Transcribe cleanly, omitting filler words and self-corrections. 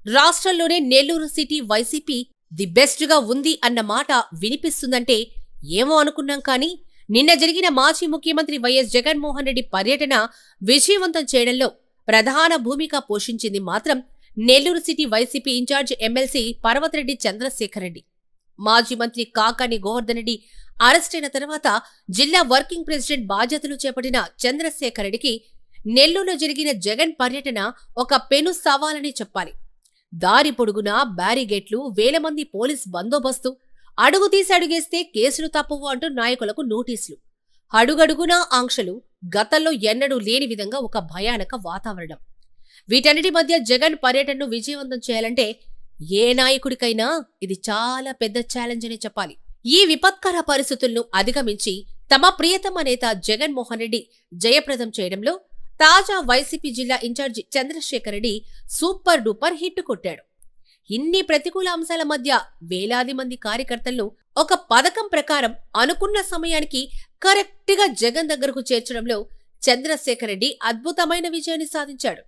రాష్ట్రంలోనే Nellore city YCP the best గా ఉంది అన్న మాట వినిపిస్తుందంటే ఏమో అనుకున్నాం కానీ నిన్న జరిగిన మాజీ ముఖ్యమంత్రి వైఎస్ జగన్మోహన్ రెడ్డి పర్యటన విజయవంతం చేయడంలో ప్రధాన భూమిక పోషించింది మాత్రం Nellore city YCP incharge MLC Parvathareddy Chandrasekhar Reddy. మాజీ మంత్రి కాకాని గోవర్ధన్ రెడ్డి అరెస్టైన తర్వాత జిల్లా వర్కింగ్ ప్రెసిడెంట్ బాధ్యతలు చేపట్టిన చంద్రశేఖర్ రెడ్డికి నెల్లూరులో జరిగిన జగన్ పర్యటన ఒక పెను సవాలని చెప్పాలి. దారి పొడుగునా బ్యారిగేట్లు, వేల మంది పోలీస్ బందోబస్తు, అడుగు తీసి అడుగేస్తే కేసులు తప్పవు అంటూ నాయకులకు నోటీసులు, అడుగడుగునా ఆంక్షలు, గతంలో ఎన్నడూ లేని విధంగా ఒక భయానక వాతావరణం. వీటన్నిటి మధ్య జగన్ పర్యటనను విజయవంతం చేయాలంటే ఏ నాయకుడికైనా ఇది చాలా పెద్ద ఛాలెంజ్ అని చెప్పాలి. ఈ విపత్కర పరిస్థితులను అధిగమించి తమ ప్రియతమ నేత జగన్మోహన్ రెడ్డి జయప్రదం చేయడంలో తాజా వైసీపీ జిల్లా incharge Chandrasekhar Reddy super duper hit కొట్టాడు. ఇన్ని ప్రతికూల అంశాల మధ్య వేలాది మంది కార్యకర్తలను ఒక పథకం ప్రకారం అనుకున్న సమయానికి కరెక్ట్ గా జగన్ దగ్గరకు చేర్చడంలో చంద్రశేఖర్ రెడ్డి అద్భుతమైన విజయాన్ని సాధించాడు.